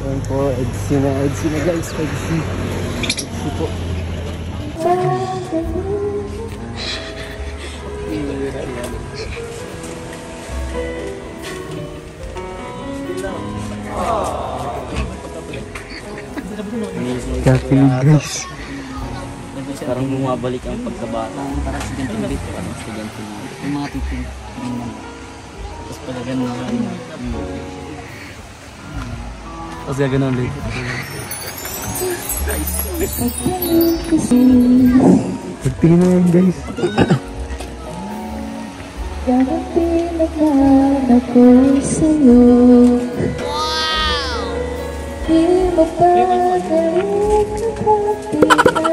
Ayan po, EDSI na guys, EDSI po. Kakilig guys. Parang bumabalik ang pagkabata. Parang estudyante dito. Parang estudyante na. Yung mga tipong. Tapos pala ganun na. Tapos gaganon ulit. Pagtingin na yan guys. Gagawin naman ako sa'yo. Di mo ba galing kapag kita?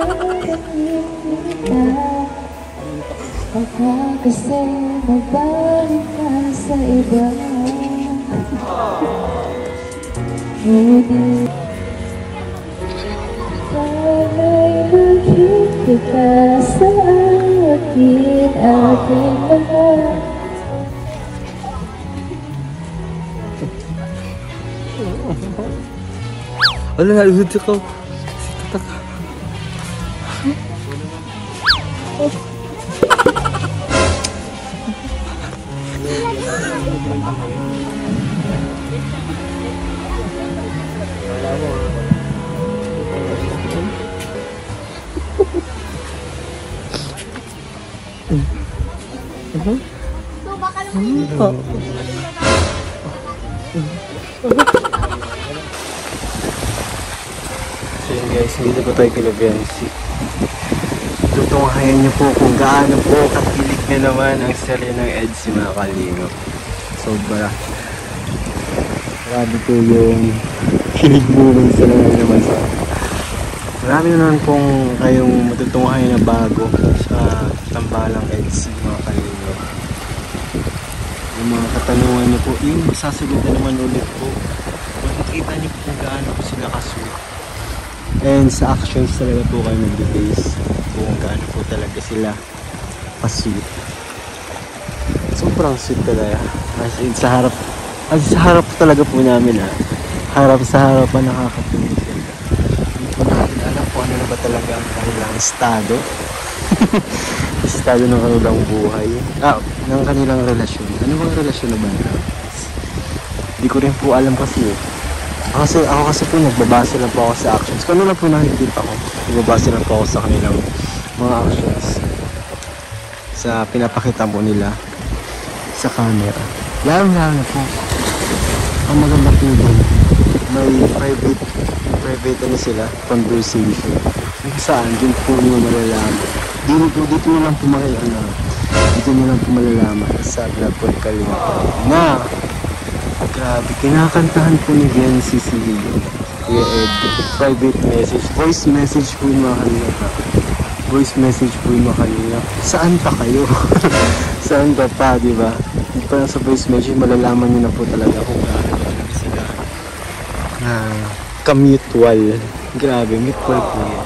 Baka kasi mabalik ka sa iba. Ngunit sana'y nakikita ka sa akin lahat. Wala na, ulit ako. So yun guys, dito po tayo kila Bensi. Tutunghayan niyo po kung gaano po kakilig na naman ang serye ng EDSI mga kalingap. Sobra. Grabe po yung kilig moving sa naman sa marami naman pong kayong matutunghayan na bago sa tambalang EDSI mga kalingap. Yung mga katanungan niyo po, yung masasagutan naman ulit po. Makikita niyo po kung gaano po sila kasweet. And sa actions talaga po kayo mag-base kung gaano po talaga sila kasweet. Sobrang sweet talaga. As in, sa harap talaga po namin harap sa harapan nakakapunin sila. Hindi po natin alam po ano na ba talaga ang kanilang estado. Estado ng kanilang buhay. Ng kanilang relasyon. Ano bang relasyon na ba? Hindi ko rin po alam kasi Ako kasi po nagbabase lang po ako sa actions. Kung ano lang po nakikita ko, nagbabase lang po ako sa kanilang mga actions. Sa pinapakita po nila sa camera. Lalo na po. Ang maganda po doon, may private ano sila, conversation. Kung saan, dun po nyo malalaman. Dito nyo lang po dito nyo lang po malalaman sa vlog po ni Kalinga na grabe, kinakantahan po ni Bensi si Kuya Ed. Private message, voice message po yung mga Kalinga. Voice message po yung mga Kalinga. Saan pa kayo? Saan ka pa, diba? Parang sa voice message, malalaman nyo na po talaga kung gaano sila. Ka-mutual. Grabe, mutual po yan.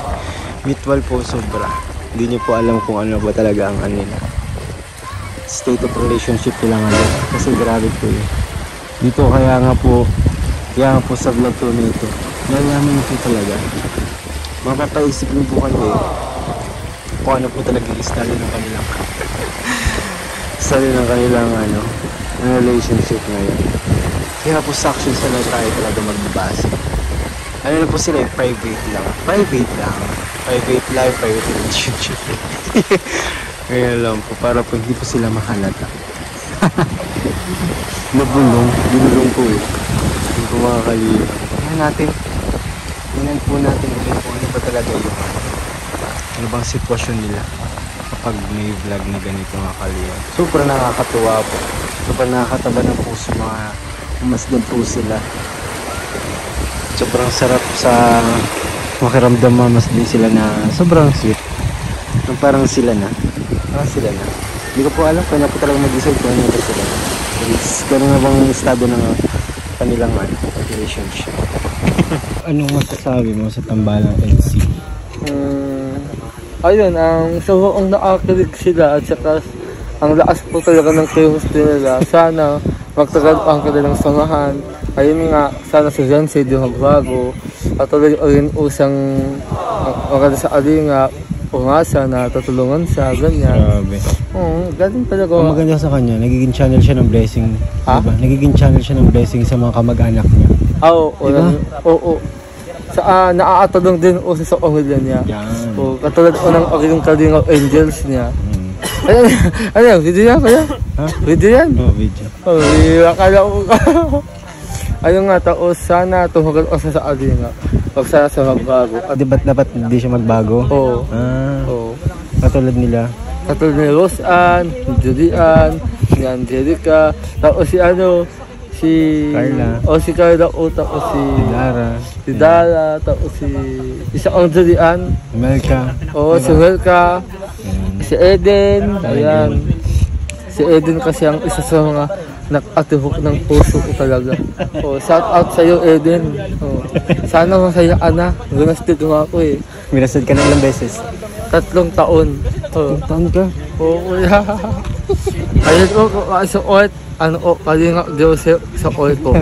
Mutual po sobra. Hindi nyo po alam kung ano ba talaga ang kanila. State of relationship nila ngayon. Kasi grabe po yun. Dito kaya nga po sa vlog to nito, nalaman nyo po talaga. Mapapaisip nyo po kayo kung ano po talaga yung style ng kanilang relationship ngayon. Kaya po sa actions na lang tayo talaga magbabasa. Ano na po sila yung private lang. Private life, private relationship. Kaya lang po, para po hindi po sila mahalata. Binulong po hindi po makakalimutan. Tingnan po natin ulit kung ano ba talaga yung ano bang sitwasyon nila kapag may vlog na ganito mga kaliyang. Super nakakatuwa po. Super nakakataba ng puso, mga umasdan po sila. Sobrang sarap sa makiramdam, mamasdan sila na sobrang sweet. Parang sila na. Hindi ko po alam kung ano po talaga mag-decide kung ano ba sila. Gano'n na bang estado ng kanilang relationship. Anong masasabi mo sa tambalang EDSI? Ayun, ang nakakilig sila at saka ang lakas po talaga ng chemistry nila. Sana magtagal pa ang kanilang samahan ayun nga, sana si Jancy di magbago. At tuloy rin usang maganda sa alinga, umasa na tutulungan siya, ganyan. Grabe. Oo, galing talaga. Ang maganda sa kanya, nagiging channel siya ng blessing. Ha? Diba? Nagiging channel siya ng blessing sa mga kamag-anak niya. Oo, oo. Sa naaatulong din uso sa pamilya niya. Yan. Oo, katulad ng aking kalingap angels niya. Ano, video yan kaya? Ha? Video yan? Oh, video. Oh, akala ko. Ayun nga, taos sana tumagal ako sa alinga. Huwag sana sa magbago. Di ba't dapat hindi siya magbago? Oo. Oo. Katulad nila. Katulad ni Roseanne, ni Julian, ni Angelica, tapos si Carla. O si Carla, o tapos Lara. si Dara, tapos isa ang Julian, Melka. o si Melka, si Eden, ayan. Si Eden kasi ang isa sa mga nag-atihok ng puso ko talaga. O, shout out sa'yo, Eden. O, sana masaya ka na. Gunastig nga ako eh. Minasad ka na ilang beses. 3 taon. O, Taon ka? oo, kuya. Ayun o, sa oit. Ano o, Kalingap Joseph sa oit ko.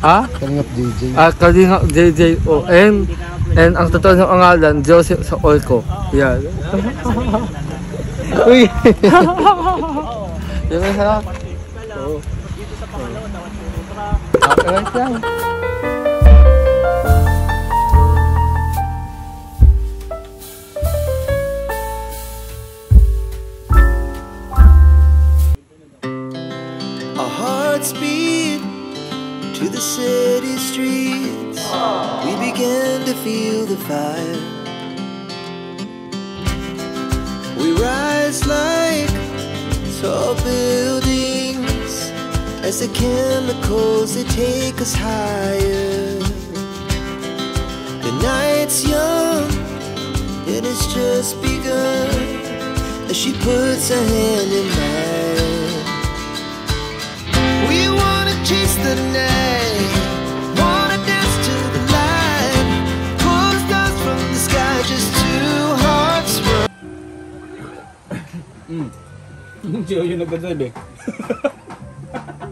Ha? Kalingap JJ. Kalingap JJ o. And ang totoo ng pangalan, Joseph sa oit ko. Yan. Uy! Yan ang sarap. Oo. Okay lang. Our hearts beat to the city streets. We began to feel the fire. We rise like tall buildings as the chemicals they take us higher. The night's young, it has just begun as she puts her hand in mine. We wanna chase the night, wanna dance to the light, pull the stars from the sky, just two hearts run. Siya yung nag-drive eh.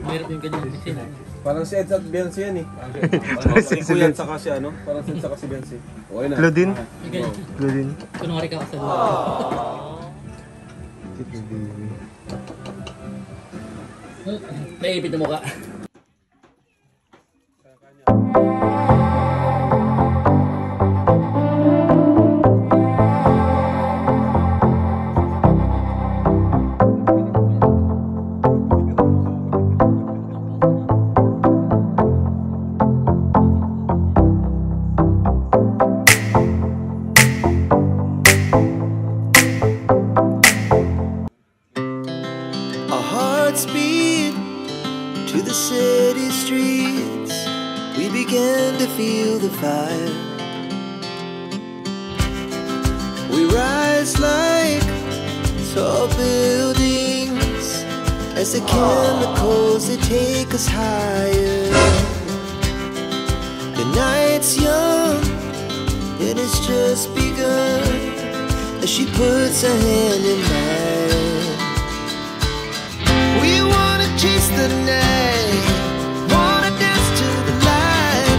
Mahirap yung ganyan kasi na. Parang si Ed at Beyonce yan eh. Parang si Kuya at saka si ano? Parang si Ed saka si Beyonce. Okay na. Claudine? Yung ganyan. Claudine. Kunwari ka sa luwa. Naipit na mukha. Our hearts beat to the city streets. We began to feel the fire. We rise like tall buildings as the chemicals they take us higher. The night's young, it has just begun as she puts her hand in mine. We wanna chase the night, wanna dance to the light,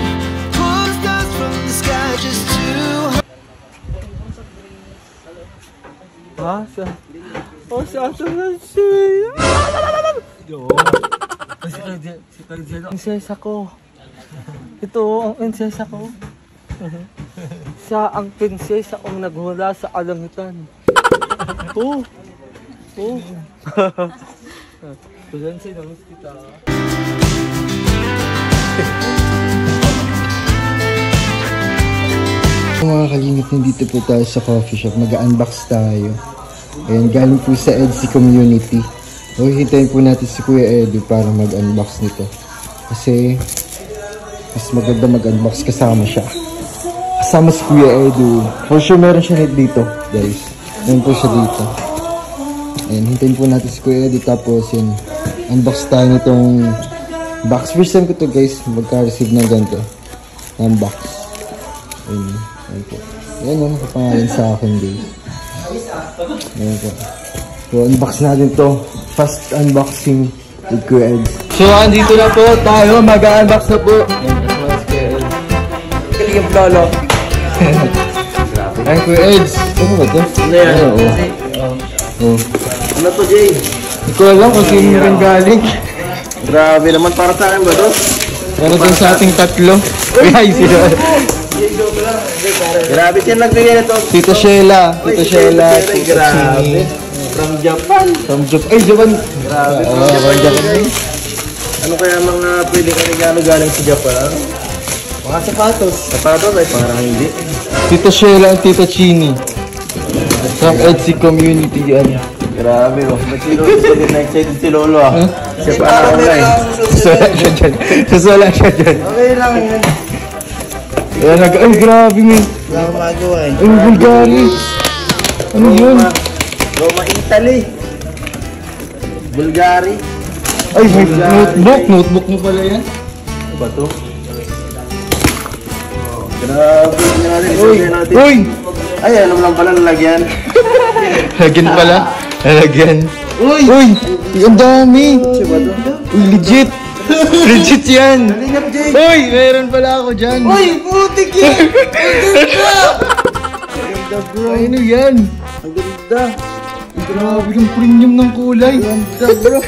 pull the stars from the sky, just two. Ha? Oh, si Ato Nancy! Si Kaldiano. Ang prinsesa ko. Ito ang prinsesa ko. Siya ang prinsesa kong naghula sa alangitan. Oh! Oh! Nancy, namiss kita. Mga kalingap, nandito po tayo sa coffee shop. Mag-unbox tayo. Ayan, galing po sa EDSI community. O, hintayin po natin si Kuya Edu para mag-unbox nito. Kasi, mas maganda mag-unbox kasama siya. Kasama si Kuya Edu. For sure, meron siya dito, guys. Meron po siya dito. Ayan, hintayin po natin si Kuya Edu. Tapos, yun, unbox tayo nitong box. First time ko to, guys, magka-receive ng ganito. Ng box. Ayan. Ayan po. Ayan o, nakapangalan sa akin, guys. Ayan po. So, unbox natin to. Fast unboxing with Kuya Ed. So, andito na po tayo. Mag-unbox na po. Kaligam lolo. Ay, Kuya Eds. Ano ba ito? Ano yan? Ano to, Jay? Hindi ko alam kung sino rin galing. Grabe naman, para sa akin ba to? Pero dun sa ating tatlo. Ay, sino? Grabe siya nagbigay na to. Tito Sheila. Tito Sheila. Tito Grabe. Chini. From Japan. From Japan. Ay, Japan. Grabe. From Japan. Ano kaya mga pwede ka regalo galing sa Japan? Mga sapatos. Sapatos ay parang hindi. Tito Sheila at Tito Chini. From EDSI community yan. Grabe oh. Excited si Lolo ah. Siya pa online. Susula siya dyan. Susula siya dyan. Okay lang yan. Ayan, ay grabe man. Wala akong magawa eh. Ay, Bulgari. Ano yun? Roma, Italy. Bulgari. Ay, may notebook. Notebook mo pala yan. Ano ba to? Grabe. Natin. Uy! Ay, alam lang pala lalagyan. Lagyan pala. Lagyan. Uy! Uy! Ang dami! Uy, legit! Legit yan! Uy! Meron pala ako dyan! Uy! Putik yan! Ay, ano yan? Ang ganda. Grabe yung premium ng kulay. Ganda bro.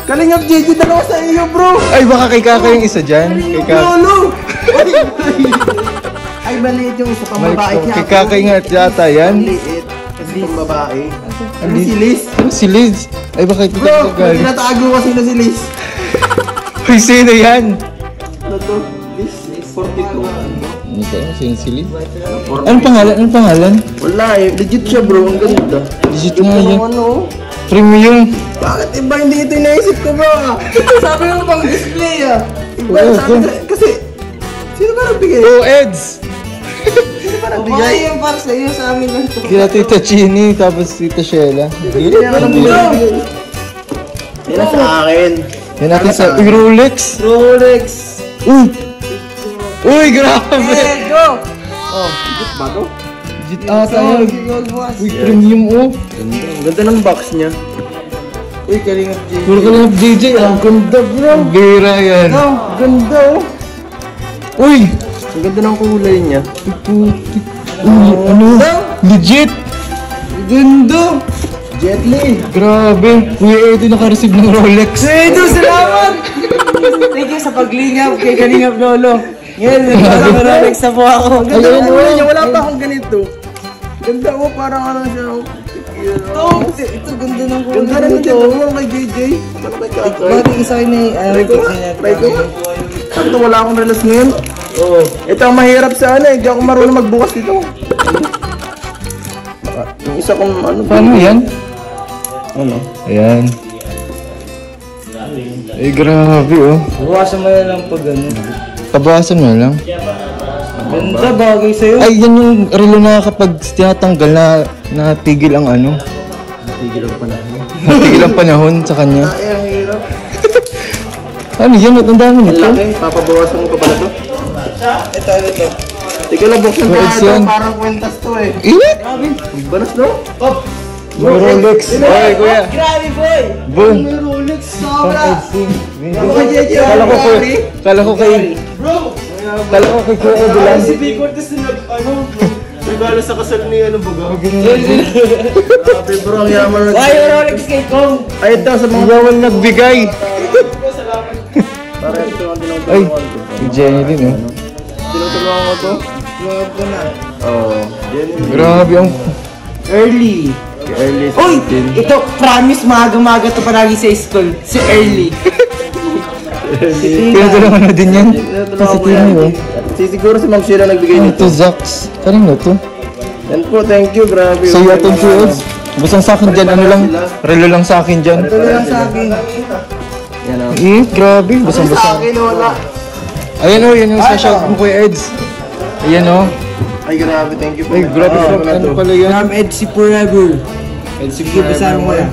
Kalingap JJ, dalawa sa iyo bro. Ay, baka kay Kaka yung isa dyan. Kay Kaka. Lolo. Ay, maliit yung isa pang babae. Kay Kaka nga yata yan. Maliit. Kasi pang babae. Ano si Liz? Ano si Liz? Ay, baka ito Bro, galing. tinatago kasi na si Liz. Uy, sino yan? Ano to? Liz 42. Ano to? Sino si Liz? Anong pangalan? Anong pangalan? Wala eh. Legit siya bro. Ang ganda. Legit nga Yung yan. ano? Premium. Bakit iba hindi ito inaisip ko bro? Sabi mo pang display ah. Iba Oo, sabi ko. Kasi sino ba nagbigay? Oh, Eds! Sino ba nagbigay? Yung para sa iyo sa amin lang to. Kila Tita Chini, tapos Tita Sheila. Kaya ka nagbigay. Yan sa akin. Yan natin sa Uy, Rolex. Rolex. Uy! Uy, grabe! Go! Oh, legit ba to? Legit ata yan. Uy, premium oh. Ang ganda ng box niya. Uy, kalingap JJ. Puro ka lang JJ. Ang ganda bro. Ang bira yan. Oh, ganda oh. Uy! Ang ganda ng kulay niya. Uy, ano? Legit! Ganda! Jet Li. Grabe. Uy, Edo naka-receive ng Rolex. Edo, salamat! Thank you sa paglingap kay Kalingap Lolo. Ngayon, nagkakarolex na po ako. Ang ganda ng kulay niya. Wala pa akong ganito. Ganda mo, parang ano siya. Ito, ganda ng kulay. Ganda naman dito. Ano kay JJ? Ano kay Kaka? Bakit isa kayo ni... Try ko. Sakto, wala akong relas ngayon. Oo. Ito ang mahirap sa ano eh. Hindi ako marunong magbukas dito. Yung isa kong ano. Paano yan? Ano? Ayan. Ay, grabe oh. Buwasan mo na lang pag ano. Tabasan mo lang. Ganda, bagay sa'yo. Ay, yan yung relo na kapag tinatanggal na natigil ang ano. Tigil ang panahon. Natigil ang panahon sa kanya. Ay, ang hirap. Ano yan? Ang dami Ang nito. laki. Papabawasan mo pa pala to? Ito. Teka lang, buksan Rolex tayo yan. ito. Parang kwentas to eh. Init! Balas no? May Rolex. Oy, kuya. Grabe boy! Boom. May Rolex sobra! Ano ka JJ? Kala ko kay... Kala ko kay... Kala ko kay Kuya Edo lang. Si B. Cortez na ano? Regalo sa kasal ni ano baga? Grabe bro, ang yaman na. Why yung Rolex kay Kong? Ay ito sa mga... Yawan nagbigay. Para ito ang Ay, tinutulungan ko. si Jenny din oh. Tinutulungan ko to? Tinutulungan ko na. Oo. Grabe ang... Early. Early Uy! Ito, promise, maaga-maga to palagi sa school. Si Early. Pinatulungan na din yan. Tinutulungan Sa ko Tino yan. oh. Siguro si Ma'am Sheila nagbigay Ano nito. to, Zax? Kanino to? Yan po, thank you, grabe. Sa iyo itong Kuya Eds. Basang sa akin dyan, ano lang? Relo lang sa akin dyan. Ito lang sa akin. Yan o. Eh, grabe. Basang Sa basa. akin wala. Ayan oh, yan yung special mo Kuya Eds. Ayan oh. Ay grabe, thank you po. Ay, grabe from ano pala yan? From EDSI Forever. Eds Sige, basahin mo yan.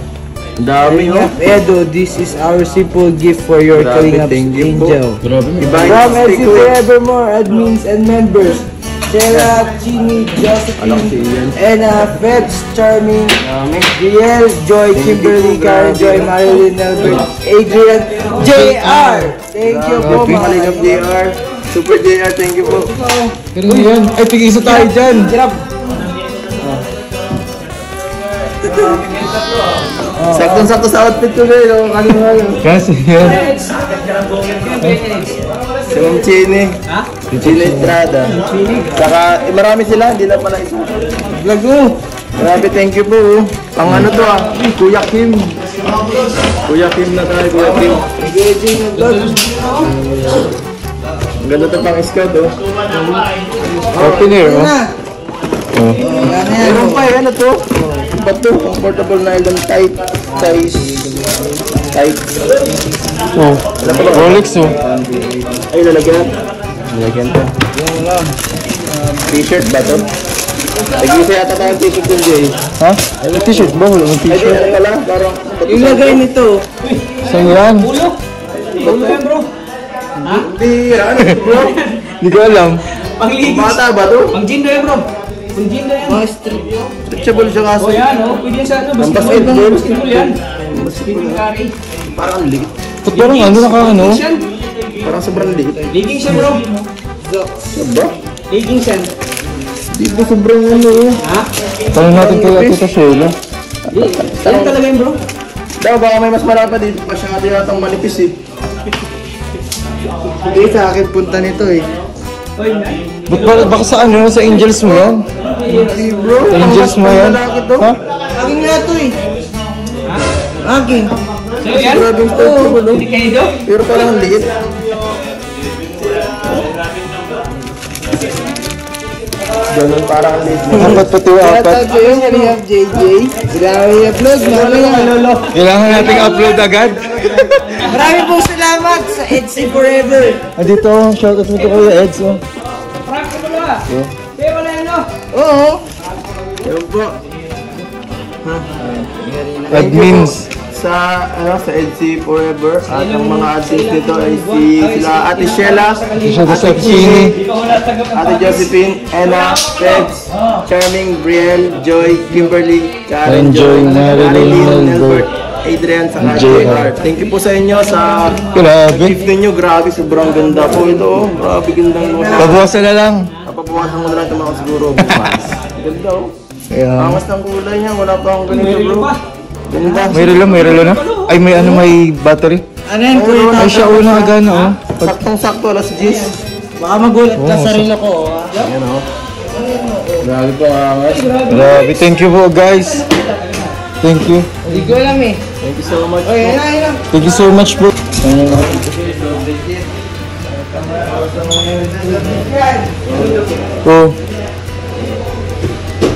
Ang dami oh. Edo, this is our simple gift for your Grabe, Kalingap thank you po. Angel. Grabe. Iba From yung EDSI stick ko eh. Forevermore admins and members. Sheila, Jimmy, Josephine, and Febs, Charming, Riel, Joy, Kimberly, Karen, Joy, Marilyn, Albert, Adrian, JR. Thank you po, mga kalingap JR. Super JR, thank you po. Pero yan. Ay, tig-isa tayo dyan. Hirap. Saktong-sakto sa outfit ko ngayon. Kasi yan. Si Ma'am Chini. Si Chini Estrada. Saka, marami sila, hindi lang pala isa. Vlog mo. Marami, thank you po. Pang ano to Kuya Kim. Kuya Kim na tayo, Kuya Kim. Engaging na vlog. Ang ganda ito pang scout Open air, oh. Meron pa ano to? Ba't to? Comfortable nylon tight size. Tight. Oh. Rolex, oh. Ay, lalagyan. Lalagyan to. T-shirt ba to? Nag-isa yata tayong t-shirt dun, Jay. Ha? Ay, may t-shirt ba? Wala may Ay, di, t-shirt. ano pala? Parang... Yung lagay nito. Saan yan? Hindi, ano bro? Hindi ko alam. Bata ba to? Pang-gin na yan, bro. Pang-gin na yan. Mga stretchable siya kasi. O yan, o. Pwede yan sa ano. Ang Basketball. basketball. Basketball yan. Basketball carry. Parang ang liit. Ba't parang ano naka ano? Leggings yan. Parang sobrang liit. Leggings yan, bro. Diba? Leggings yan. Di ba sobrang ano Ha? Tanong natin kay Tita Sheila. Yan talaga yun, bro. Daw, baka may mas malapa dito. Masyado yatang manipis eh. Hindi sa akin punta nito eh. Oy, na. Ba't baka sa ano? Sa Angels mo yan? Hindi bro. Angels mo yan? Ha? Aking nga to eh. Aking. Sa'yo yan? Grabing stretchable oh. Hindi kayo do? Pero parang ang liit. Ganun parang ang liit. Apat pati yung apat. Shoutout ko yung Rehab JJ. Kailangan i-upload. Kailangan nating upload agad. Maraming pong salamat sa Etsy Forever. Dito, shoutout mo to Kuya Eds, oh. Frank, ano ba? Kaya wala yan, no? Oo. Yan po. Admins. Sa Etsy Forever at ang mga artist dito ay sila Ate Sheila, Siya sa Chini. Ate Josephine, Anna, Febs, Charming, Brielle, Joy, Kimberly, Karen, Joy, Marilyn, Albert, Adrian, saka JR. Thank you po sa inyo sa Grabe. gift ninyo. Grabe, sobrang ganda po ito. Grabe, gandang mga. Pabuwasan na lang. Papabukasan mo na lang ito mga siguro bukas. Ganda oh. Ayan. Angas ng kulay niya. Wala pa akong ganito bro. Ganda. May relo na? Ay, may ano, may battery. Ano yan? Ay, siya una agad, oh. Saktong-sakto, alas 10. Baka magulat ka sa sarili ko. Ayan o. Grabe po angas. Grabe, thank you po, guys. Thank you. Hindi ko alam eh. Thank you so much. Thank you so much, bro. Oh.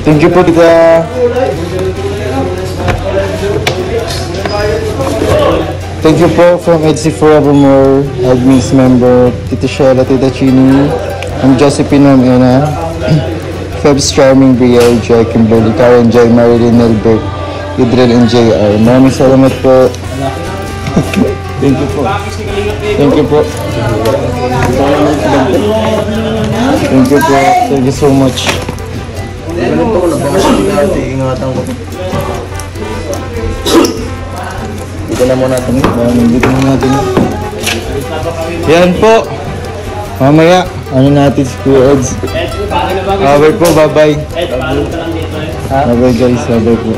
Thank you po, Tita. Thank you po from Etsy Forevermore, admins member, Tita Sheila, Tita Chini, I'm Josephine, Ma'am Ena, Febs, Charming, Brielle, Joy, Kimberly, Karen, Joy, Marilyn, Albert, Idril, and JR. Maraming salamat po. Thank you po. Thank you po. Thank you po. Thank you so much. Ganito ko na bakasyon dati. Ingatan ko. Dito na muna ito. Dito na natin. Yan po. Mamaya, ano natin si Kuya Eds. Bye po, bye-bye. Bye-bye guys, bye-bye po.